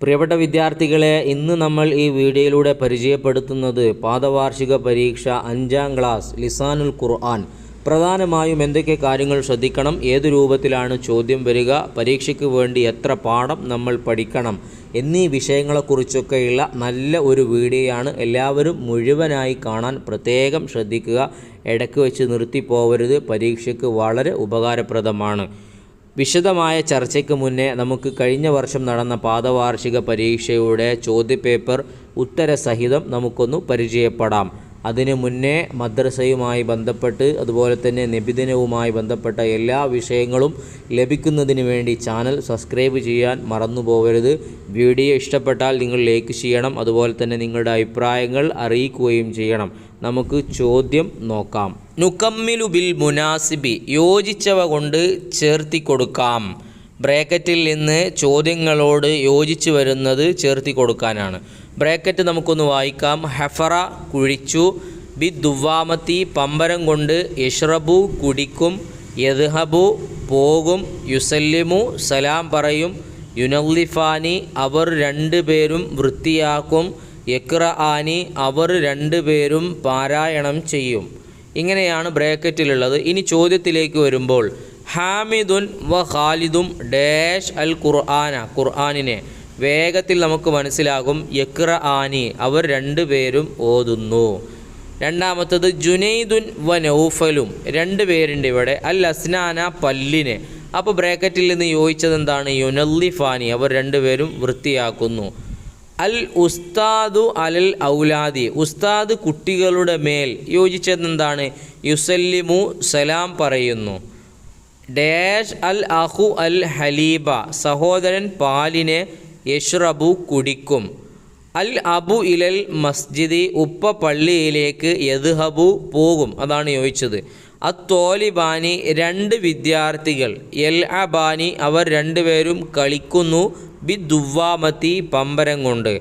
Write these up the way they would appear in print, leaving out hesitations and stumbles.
പ്രിയപ്പെട്ട വിദ്യാർത്ഥികളെ, ഇന്ന് നമ്മൾ ഈ വീഡിയോയിലൂടെ പരിചയപ്പെടുത്തുന്നത് പാദവാർഷിക പരീക്ഷ 5ാം ക്ലാസ് ലിസാനുൽ ഖുർആൻ. പ്രധാനമായും എന്തൊക്കെ കാര്യങ്ങൾ ശ്രദ്ധിക്കണം, ഏത് രൂപത്തിലാണ് ചോദ്യം വരിക, പരീക്ഷയ്ക്ക് വേണ്ടി എത്ര പാഠം നമ്മൾ പഠിക്കണം എന്നീ വിഷയങ്ങളെക്കുറിച്ചൊക്കെയുള്ള നല്ല ഒരു വീഡിയോയാണ്. എല്ലാവരും മുഴുവനായി കാണാൻ പ്രത്യേകം ശ്രദ്ധിക്കുക. ഇടയ്ക്ക് വെച്ച് നിർത്തിപ്പോവരുത്. പരീക്ഷയ്ക്ക് വളരെ ഉപകാരപ്രദമാണ്. വിശദമായ ചർച്ചയ്ക്ക് മുന്നേ നമുക്ക് കഴിഞ്ഞ വർഷം നടന്ന പാദവാർഷിക പരീക്ഷയുടെ ചോദ്യപേപ്പർ ഉത്തരസഹിതം നമുക്കൊന്ന് പരിചയപ്പെടാം. അതിനു മുന്നേ മദ്രസയുമായി ബന്ധപ്പെട്ട് അതുപോലെ തന്നെ നബിദിനവുമായി ബന്ധപ്പെട്ട എല്ലാ വിഷയങ്ങളും ലഭിക്കുന്നതിന് വേണ്ടി ചാനൽ സബ്സ്ക്രൈബ് ചെയ്യാൻ മറന്നു പോകരുത്. വീഡിയോ ഇഷ്ടപ്പെട്ടാൽ നിങ്ങൾ ലൈക്ക് ചെയ്യണം. അതുപോലെ തന്നെ നിങ്ങളുടെ അഭിപ്രായങ്ങൾ അറിയിക്കുകയും ചെയ്യണം. നമുക്ക് ചോദ്യം നോക്കാം. നുകമ്മിലു ബിൽ മുനാസിബി, യോജിച്ചവ കൊണ്ട് ചേർത്തി കൊടുക്കാം. ബ്രാക്കറ്റിൽ നിന്ന് ചോദ്യങ്ങളോട് യോജിച്ച് വരുന്നത് ചേർത്തി കൊടുക്കാനാണ്. ബ്രാക്കറ്റ് നമുക്കൊന്ന് വായിക്കാം. ഹഫറ കുഴിച്ചു, ബി ദുവാമത്തി പമ്പരം കൊണ്ട്, യഷ്റബു കുടിക്കും, യദ്ഹബു പോകും, യുസല്ലിമു സലാം പറയും, യുനല്ലിഫാനി അവർ രണ്ടുപേരും വൃത്തിയാക്കും, യക്റആനി അവർ രണ്ടുപേരും പാരായണം ചെയ്യും. ഇങ്ങനെയാണ് ബ്രാക്കറ്റിലുള്ളത്. ഇനി ചോദ്യത്തിലേക്ക് വരുമ്പോൾ ഹാമിദുൻ വ ഖാലിദും ഡാഷ് അൽ ഖുർആന, ഖുർആനിനെ വേഗത്തിൽ നമുക്ക് മനസ്സിലാകും. യക്റആനി അവർ രണ്ടുപേരും ഓതുന്നു. രണ്ടാമത്തത് ജുനൈദുൻ വ നൗഫലും, രണ്ട് പേരുണ്ട് ഇവിടെ. അൽ അസ്നാന പല്ലിനെ. അപ്പോൾ ബ്രാക്കറ്റിൽ നിന്ന് യോജിച്ചത് എന്താണ്? യുനല്ലിഫാനി അവർ രണ്ടുപേരും വൃത്തിയാക്കുന്നു. അൽ ഉസ്താദു അലൽ ഔലാദി, ഉസ്താദ് കുട്ടികളുടെ മേൽ. യോജിച്ചത് എന്താണ്? യുസല്ലിമു സലാം പറയുന്നു. ഡാഷ് അൽ അഹു അൽ ഹലീബ, സഹോദരൻ പാലിനെ. യഷ്റബു കുടിക്കും. അൽ അബു ഇലൽ മസ്ജിദി, ഉപ്പ പള്ളിയിലേക്ക്. യദ്ഹബു പോകും. അതാണ് യോജിച്ചത്. അത്തോലിബാനി രണ്ട് വിദ്യാർത്ഥികൾ. എൽ അബാനി അവർ രണ്ടുപേരും കളിക്കുന്നു. ബി ദുവാമത്തി പമ്പരം കൊണ്ട്.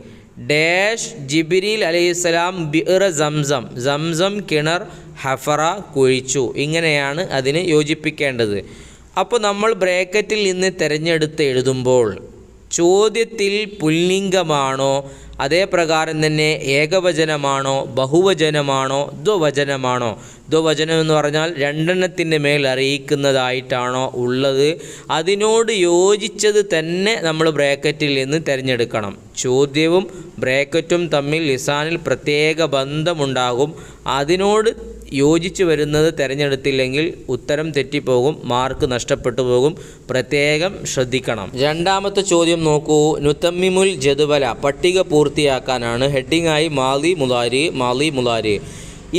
ഡാഷ് ജിബ്രീൽ അലൈഹിസ്സലാം ബിഅ്റ സംസം, സംസം കിണർ. ഹഫറ കുഴിച്ചു. ഇങ്ങനെയാണ് അതിന് യോജിപ്പിക്കേണ്ടത്. അപ്പോൾ നമ്മൾ ബ്രാക്കറ്റിൽ നിന്ന് തിരഞ്ഞെടുത്ത് എഴുതുമ്പോൾ ചോദ്യത്തിൽ പുല്ലിംഗമാണോ, അതേ പ്രകാരം തന്നെ ഏകവചനമാണോ, ബഹുവചനമാണോ, ദ്വവചനമാണോ? ദ്വവചനം എന്ന് പറഞ്ഞാൽ രണ്ടെണ്ണത്തിൻ്റെ മേൽ അറിയിക്കുന്നതായിട്ടാണോ ഉള്ളത്, അതിനോട് യോജിച്ചത് തന്നെ നമ്മൾ ബ്രാക്കറ്റിൽ നിന്ന് തിരഞ്ഞെടുക്കണം. ചോദ്യവും ബ്രാക്കറ്റും തമ്മിൽ ലിസാനിൽ പ്രത്യേക ബന്ധമുണ്ടാകും. അതിനോട് യോജിച്ച് വരുന്നത് തിരഞ്ഞെടുത്തില്ലെങ്കിൽ ഉത്തരം തെറ്റിപ്പോകും, മാർക്ക് നഷ്ടപ്പെട്ടു പോകും. പ്രത്യേകം ശ്രദ്ധിക്കണം. രണ്ടാമത്തെ ചോദ്യം നോക്കൂ. നുതമ്മിമുൽ ജദ്വല, പട്ടിക പൂർത്തിയാക്കാനാണ്. ഹെഡിങ്ങായി മാലി മുലാരി, മാലി മുലാരി.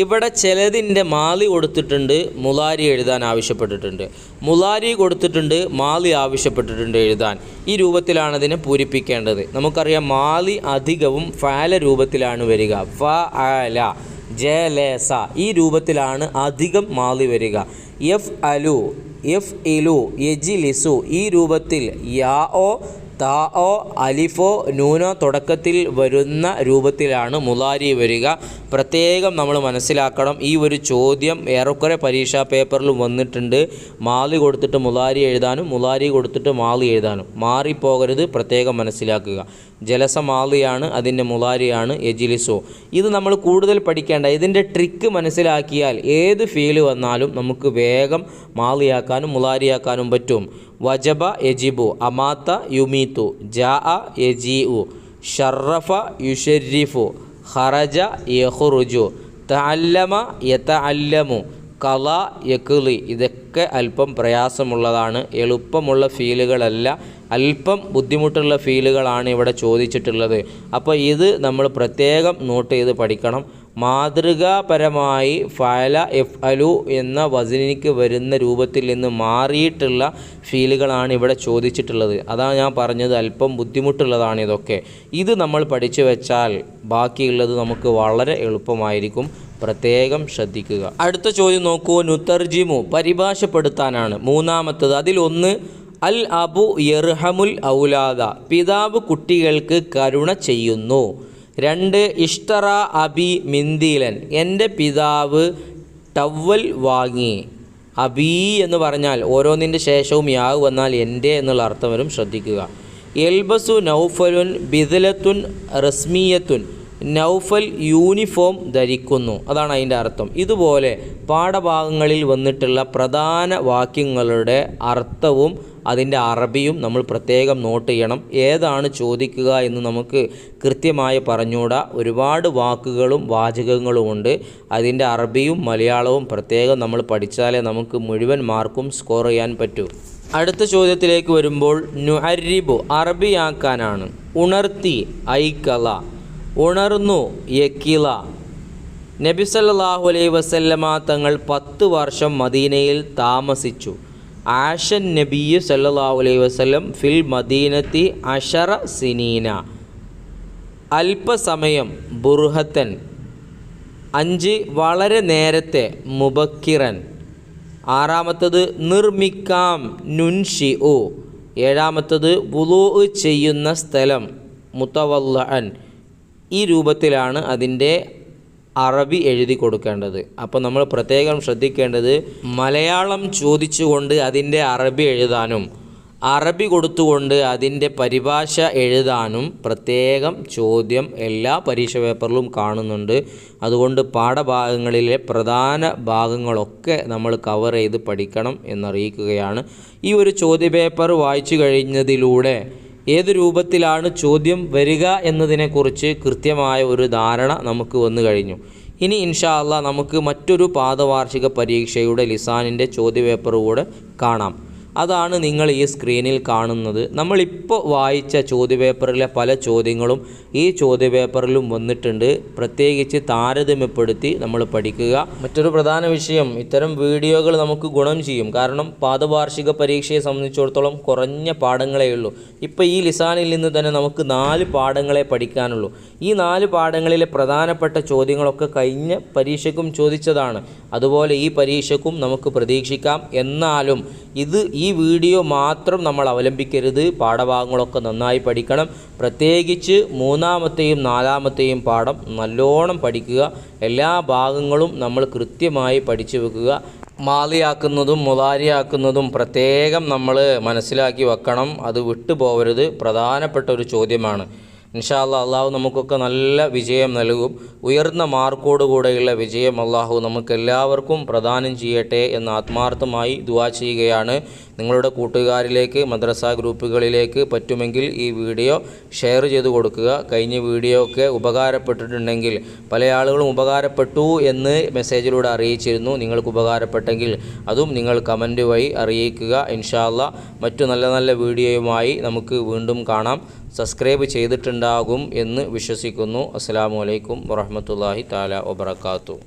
ഇവിടെ ചിലതിൻ്റെ മാലി കൊടുത്തിട്ടുണ്ട്, മുലാരി എഴുതാൻ ആവശ്യപ്പെട്ടിട്ടുണ്ട്. മുലാരി കൊടുത്തിട്ടുണ്ട്, മാലി ആവശ്യപ്പെട്ടിട്ടുണ്ട് എഴുതാൻ. ഈ രൂപത്തിലാണ് അതിനെ പൂരിപ്പിക്കേണ്ടത്. നമുക്കറിയാം മാലി അധികവും ഫഅല രൂപത്തിലാണ് വരിക. ഫഅല, ജലസ, ഈ രൂപത്തിലാണ് അധികം മാലി വരിക. യഫ് അലു, യഫ് ഇലു, യജിലിസു, ഈ രൂപത്തിൽ യാഓ താഓ അലിഫോ നൂനോ തുടക്കത്തിൽ വരുന്ന രൂപത്തിലാണ് മുലാരി വരിക. പ്രത്യേകം നമ്മൾ മനസ്സിലാക്കണം. ഈ ഒരു ചോദ്യം ഏറെക്കുറെ പരീക്ഷാ പേപ്പറിൽ വന്നിട്ടുണ്ട്. മാലി കൊടുത്തിട്ട് മുലാരി എഴുതാനും മുലാരി കൊടുത്തിട്ട് മാലി എഴുതാനും മാറിപ്പോകരുത്. പ്രത്യേകം മനസ്സിലാക്കുക. ജലസ മാലിയാണ്, അതിൻ്റെ മുലാരിയാണ് യജിലിസോ. ഇത് നമ്മൾ കൂടുതൽ പഠിക്കേണ്ട. ഇതിൻ്റെ ട്രിക്ക് മനസ്സിലാക്കിയാൽ ഏത് ഫീല് വന്നാലും നമുക്ക് വേഗം മാലിയാക്കാനും മുലാരിയാക്കാനും പറ്റും. വജബ യജിബു, അമാത്ത യുമീത്തു, ജാഅ യജീഉ, ഷറഫ യുഷരിഫു, ഖറജ യഖ്റുജു, തഅല്ലമ യതഅല്ലമു, ഖള യഖ്ളി. ഇതൊക്കെ അല്പം പ്രയാസമുള്ളതാണ്. എളുപ്പമുള്ള ഫീലുകളല്ല, അല്പം ബുദ്ധിമുട്ടുള്ള ഫീലുകളാണ് ഇവിടെ ചോദിച്ചിട്ടുള്ളത്. അപ്പോൾ ഇത് നമ്മൾ പ്രത്യേകം നോട്ട് ചെയ്ത് പഠിക്കണം. മാതൃകാപരമായി ഫഅല യഫ്അലു എന്ന വസ്നിക്ക് വരുന്ന രൂപത്തിൽ നിന്ന് മാറിയിട്ടുള്ള ഫീലുകളാണ് ഇവിടെ ചോദിച്ചിട്ടുള്ളത്. അതാണ് ഞാൻ പറഞ്ഞത്, അല്പം ബുദ്ധിമുട്ടുള്ളതാണ് ഇതൊക്കെ. ഇത് നമ്മൾ പഠിച്ചു വെച്ചാൽ ബാക്കിയുള്ളത് നമുക്ക് വളരെ എളുപ്പമായിരിക്കും. പ്രത്യേകം ശ്രദ്ധിക്കുക. അടുത്ത ചോദ്യം നോക്കൂ. നുതർജിമു, പരിഭാഷപ്പെടുത്താനാണ്. മൂന്നാമത്തത്. അതിലൊന്ന് അൽ അബു യർഹമുൽ ഔലാദ, പിതാവ് കുട്ടികൾക്ക് കരുണ ചെയ്യുന്നു. 2 ഇഷ്തറ അബി മിന്ദീലൻ, എൻ്റെ പിതാവ് ടവൽ വാങ്ങി. അബീ എന്ന് പറഞ്ഞാൽ ഓരോന്നിൻ്റെ ശേഷവും യാവ് വന്നാൽ എൻ്റെ എന്നുള്ള അർത്ഥം വരും, ശ്രദ്ധിക്കുക. യൽബസു നൗഫലുൻ ബിദലത്തുൻ റസ്മിയത്തുൻ, നൗഫൽ യൂണിഫോം ധരിക്കുന്നു, അതാണ് അതിൻ്റെ അർത്ഥം. ഇതുപോലെ പാഠഭാഗങ്ങളിൽ വന്നിട്ടുള്ള പ്രധാന വാക്യങ്ങളുടെ അർത്ഥവും അതിൻ്റെ അറബിയും നമ്മൾ പ്രത്യേകം നോട്ട് ചെയ്യണം. ഏതാണ് ചോദിക്കുക എന്ന് നമുക്ക് കൃത്യമായി പറഞ്ഞുകൂടാ. ഒരുപാട് വാക്കുകളും വാചകങ്ങളുമുണ്ട്. അതിൻ്റെ അറബിയും മലയാളവും പ്രത്യേകം നമ്മൾ പഠിച്ചാലേ നമുക്ക് മുഴുവൻ മാർക്കും സ്കോർ ചെയ്യാൻ പറ്റൂ. അടുത്ത ചോദ്യത്തിലേക്ക് വരുമ്പോൾ നുഅരിബു അറബിയാക്കാനാണ്. ഉണർത്തി ഐക്കല, ഉണർന്നു യക്കില. നബി സല്ലല്ലാഹു അലൈഹി വസല്ലമ തങ്ങൾ 10 വർഷം മദീനയിൽ താമസിച്ചു. ആഷൻ നബിയ് സല്ലല്ലാഹു അലൈഹി വസല്ലം ഫിൽ മദീനത്തി 10 സിനീന, അല്പസമയം. ബുർഹത്തൻ 5 വളരെ നേരത്തെ. മുബക്കിറൻ 6 നിർമ്മിക്കാം. നുൻഷി ഉ 7 വുളൂ ചെയ്യുന്ന സ്ഥലം. മുതവല്ലഅൻ. ഈ രൂപത്തിലാണ് അതിൻ്റെ അറബി എഴുതി കൊടുക്കേണ്ടത്. അപ്പോൾ നമ്മൾ പ്രത്യേകം ശ്രദ്ധിക്കേണ്ടത് മലയാളം ചോദിച്ചുകൊണ്ട് അതിൻ്റെ അറബി എഴുതാനും അറബി കൊടുത്തുകൊണ്ട് അതിൻ്റെ പരിഭാഷ എഴുതാനും പ്രത്യേകം ചോദ്യം എല്ലാ പരീക്ഷ പേപ്പറിലും കാണുന്നുണ്ട്. അതുകൊണ്ട് പാഠഭാഗങ്ങളിലെ പ്രധാന ഭാഗങ്ങളൊക്കെ നമ്മൾ കവർ ചെയ്ത് പഠിക്കണം എന്നറിയിക്കുകയാണ്. ഈ ഒരു ചോദ്യപേപ്പർ വായിച്ചു കഴിഞ്ഞതിലൂടെ ഏത് രൂപത്തിലാണ് ചോദ്യം വരിക എന്നതിനെക്കുറിച്ച് കൃത്യമായ ഒരു ധാരണ നമുക്ക് വന്നു കഴിഞ്ഞു. ഇനി ഇൻഷാ അല്ലാഹ് നമുക്ക് മറ്റൊരു പാദവാർഷിക പരീക്ഷയുടെ ലിസാനിൻ്റെ ചോദ്യപേപ്പർ കൂടെ കാണാം. അതാണ് നിങ്ങൾ ഈ സ്ക്രീനിൽ കാണുന്നത്. നമ്മളിപ്പോൾ വായിച്ച ചോദ്യപേപ്പറിലെ പല ചോദ്യങ്ങളും ഈ ചോദ്യപേപ്പറിലും വന്നിട്ടുണ്ട്. പ്രത്യേകിച്ച് താരതമ്യപ്പെടുത്തി നമ്മൾ പഠിക്കുക. മറ്റൊരു പ്രധാന വിഷയം, ഇത്തരം വീഡിയോകൾ നമുക്ക് ഗുണം ചെയ്യും. കാരണം പാദവാർഷിക പരീക്ഷയെ സംബന്ധിച്ചിടത്തോളം കുറഞ്ഞ പാഠങ്ങളേ ഉള്ളൂ. ഇപ്പോൾ ഈ ലിസാനിൽ നിന്ന് തന്നെ നമുക്ക് 4 പാഠങ്ങളെ പഠിക്കാനുള്ളൂ. ഈ 4 പാഠങ്ങളിലെ പ്രധാനപ്പെട്ട ചോദ്യങ്ങളൊക്കെ കഴിഞ്ഞ പരീക്ഷയ്ക്കും ചോദിച്ചതാണ്. അതുപോലെ ഈ പരീക്ഷയ്ക്കും നമുക്ക് പ്രതീക്ഷിക്കാം. എന്നാലും ഈ വീഡിയോ മാത്രം നമ്മൾ അവലംബിക്കരുത്. പാഠഭാഗങ്ങളൊക്കെ നന്നായി പഠിക്കണം. പ്രത്യേകിച്ച് 3-ാമത്തെയും 4-ാമത്തെയും പാഠം നല്ലോണം പഠിക്കുക. എല്ലാ ഭാഗങ്ങളും നമ്മൾ കൃത്യമായി പഠിച്ചു വെക്കുക. മാലിയാക്കുന്നതും മുളാരിയാക്കുന്നതും പ്രത്യേകം നമ്മൾ മനസ്സിലാക്കി വെക്കണം. അത് വിട്ടുപോകരുത്. പ്രധാനപ്പെട്ട ഒരു ചോദ്യമാണ്. ഇൻഷാ അല്ലാഹ് അള്ളാഹു നമുക്കൊക്കെ നല്ല വിജയം നൽകും. ഉയർന്ന മാർക്കോടുകൂടെയുള്ള വിജയം അള്ളാഹു നമുക്കെല്ലാവർക്കും പ്രദാനം ചെയ്യട്ടെ എന്ന് ആത്മാർത്ഥമായി ദുആ ചെയ്യുകയാണ്. നിങ്ങളുടെ കൂട്ടുകാരിലേക്ക്, മദ്രസ ഗ്രൂപ്പുകളിലേക്ക് പറ്റുമെങ്കിൽ ഈ വീഡിയോ ഷെയർ ചെയ്ത് കൊടുക്കുക. കഴിഞ്ഞ വീഡിയോ ഒക്കെ ഉപകാരപ്പെട്ടിട്ടുണ്ടെങ്കിൽ, പല ആളുകളും ഉപകാരപ്പെട്ടു എന്ന് മെസ്സേജിലൂടെ അറിയിച്ചിരുന്നു. നിങ്ങൾക്ക് ഉപകാരപ്പെട്ടെങ്കിൽ അതും നിങ്ങൾ കമൻറ്റ് വഴി അറിയിക്കുക. ഇൻഷാ അല്ലാഹ് മറ്റു നല്ല നല്ല വീഡിയോയുമായി നമുക്ക് വീണ്ടും കാണാം. സബ്സ്ക്രൈബ് ചെയ്തിട്ടുണ്ടാകും എന്ന് വിശ്വസിക്കുന്നു. അസ്സലാമു അലൈക്കും വറഹ്മത്തുള്ളാഹി തആല വബറകാതുഹു.